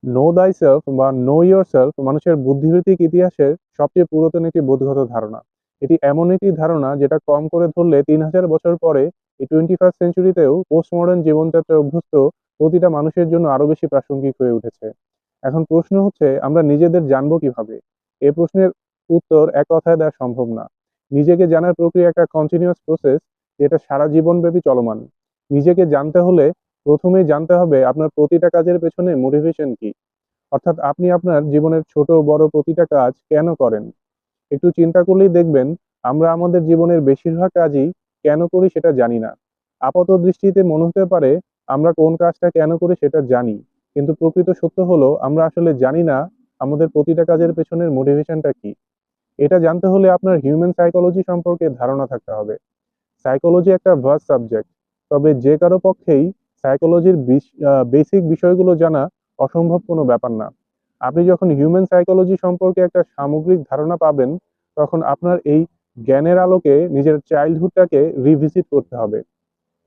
No দাই self বা know your self মানুষের বুদ্ধিবৃত্তিক ইতিহাসের সবচেয়ে পুরাতন একটি বোধগত ধারণা। এটি এমন একটি ধারণা যেটা কম করে ধরলে 3000 বছর পরে এই 21st সেঞ্চুরিতেও পোস্টমডার্ন জীবনযাত্রায় অভ্যস্ত প্রতিটা মানুষের জন্য আরো বেশি প্রাসঙ্গিক হয়ে উঠেছে। এখন প্রশ্ন হচ্ছে, আমরা নিজেদের জানবো কিভাবে? এই প্রশ্নের উত্তর এক কথায় দেওয়া সম্ভব না। নিজেকে জানার প্রক্রিয়া একটা কন্টিনিউয়াস প্রসেস, যেটা সারা জীবনব্যাপী চলমান। নিজেকে জানতে হলে প্রথমেই জানতে হবে আপনার প্রতিটা কাজের পেছনে মোটিভেশন কি। অর্থাৎ আপনি আপনার জীবনের ছোট বড় প্রতিটা কাজ কেন করেন। একটু চিন্তা করলেই দেখবেন আমরা আমাদের জীবনের বেশিরভাগ কাজই কেন করি সেটা জানি না। আপাত দৃষ্টিতে মনে হতে পারে আমরা কোন কাজটা কেন করি সেটা জানি, কিন্তু প্রকৃত সত্য হলো আমরা আসলে জানি না আমাদের প্রতিটা কাজের পেছনের মোটিভেশনটা কি। এটা জানতে হলে আপনার হিউম্যান সাইকোলজি সম্পর্কে ধারণা থাকতে হবে। সাইকোলজি একটা ভাস্ট সাবজেক্ট, তবে যে কারো পক্ষেই সাইকোলজির বেসিক বিষয়গুলো জানা অসম্ভব কোনো ব্যাপার না। আপনি যখন হিউম্যান সাইকোলজি সম্পর্কে একটা সামগ্রিক ধারণা পাবেন, তখন আপনার এই জ্ঞানের আলোকে নিজের চাইল্ডহুডটাকে রিভিজিট করতে হবে।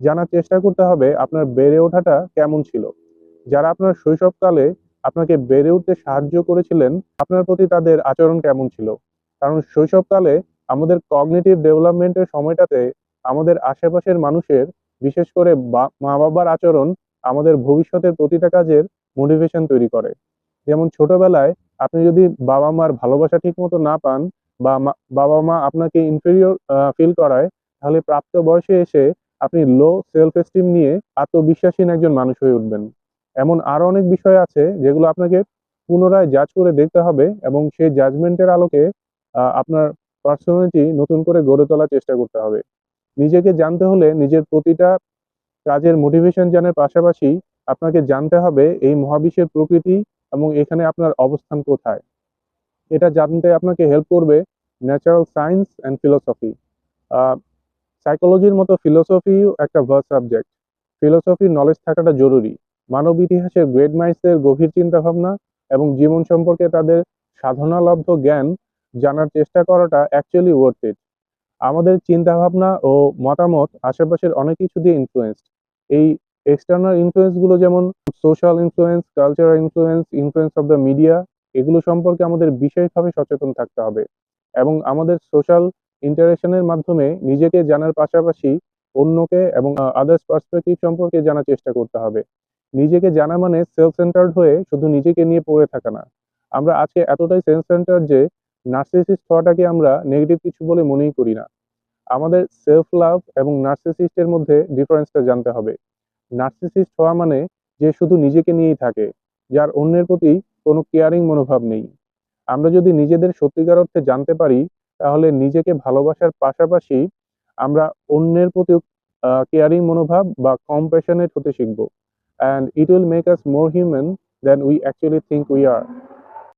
জানার চেষ্টা করতে হবে আপনার বেড়ে ওঠাটা কেমন ছিল। যারা আপনার শৈশবকালে আপনাকে বেড়ে উঠতে সাহায্য করেছিলেন, আপনার প্রতি তাদের আচরণ কেমন ছিল। কারণ শৈশবকালে আমাদের কগনিটিভ ডেভেলপমেন্টের সময়টাতে আমাদের আশেপাশের মানুষের, বিশেষ করে মা বাবার আচরণ আমাদের ভবিষ্যতের প্রতিটা কাজের মোটিভেশন তৈরি করে। যেমন ছোটবেলায় আপনি যদি বাবা মার ভালোবাসা ঠিক মতো না পান, বা বাবা মা আপনাকে ইনফেরিয়র ফিল করায়, তাহলে প্রাপ্ত বয়সে এসে আপনি লো সেলফ এস্টিম নিয়ে আত্মবিশ্বাসহীন একজন মানুষ হয়ে উঠবেন। এমন আরো অনেক বিষয় আছে যেগুলো আপনাকে পুনরায় জাজ করে দেখতে হবে, এবং সেই জাজমেন্টের আলোকে আপনার পার্সোনালিটি নতুন করে গড়ে তোলার চেষ্টা করতে হবে। নিজেকে জানতে হলে নিজের প্রতিটা কাজের মোটিভেশন জানার পাশাপাশি আপনাকে জানতে হবে এই মহাবিশ্বের প্রকৃতি এবং এখানে আপনার অবস্থান কোথায়। এটা জানতে আপনাকে হেল্প করবে ন্যাচারাল সায়েন্স অ্যান্ড ফিলোসফি। সাইকোলজির মতো ফিলোসফিও একটা ভার্স সাবজেক্ট। ফিলোসফির নলেজ থাকাটা জরুরি। মানব ইতিহাসের গ্রেট মাইন্ডসদের গভীর চিন্তা ভাবনা এবং জীবন সম্পর্কে তাদের সাধনালব্ধ জ্ঞান জানার চেষ্টা করাটা অ্যাকচুয়ালি ওয়ার্থ ইট। আমাদের চিন্তা ভাবনা ও মতামত আশেপাশের অনেক কিছু দিয়ে ইনফ্লুয়েন্সড। এই এক্সটার্নাল ইনফ্লুয়েন্স গুলো যেমন social influence, cultural influence, influence of the media, এগুলো সম্পর্কে আমাদের বিশেষভাবে সচেতন থাকতে হবে। এবং আমাদের সোশ্যাল ইন্টারেকশনের মাধ্যমে নিজেকে জানার পাশাপাশি অন্যকে এবং আদার্স পার্সপেক্টিভ সম্পর্কে জানার চেষ্টা করতে হবে। নিজেকে জানা মানে সেলফ সেন্টার্ড হয়ে শুধু নিজেকে নিয়ে পড়ে থাকা না। আমরা আজকে এতটাই সেলফ সেন্টার্ড যে নার্সিসিস্ট হওয়াটাকে আমরা নেগেটিভ কিছু বলে মনেই করি না। আমাদের সেলফ লাভ এবং নার্সিসিস্টের মধ্যে ডিফারেন্সটা জানতে হবে। নার্সিসিস্ট হওয়া মানে যে শুধু নিজেকে নিয়েই থাকে, যার অন্যের প্রতি কোনো কেয়ারিং মনোভাব নেই। আমরা যদি নিজেদের সত্যিকার অর্থে জানতে পারি, তাহলে নিজেকে ভালোবাসার পাশাপাশি আমরা অন্যের প্রতি কেয়ারিং মনোভাব বা কম্প্যাশনেট হতে শিখব। And it will make us more human than we actually think we are.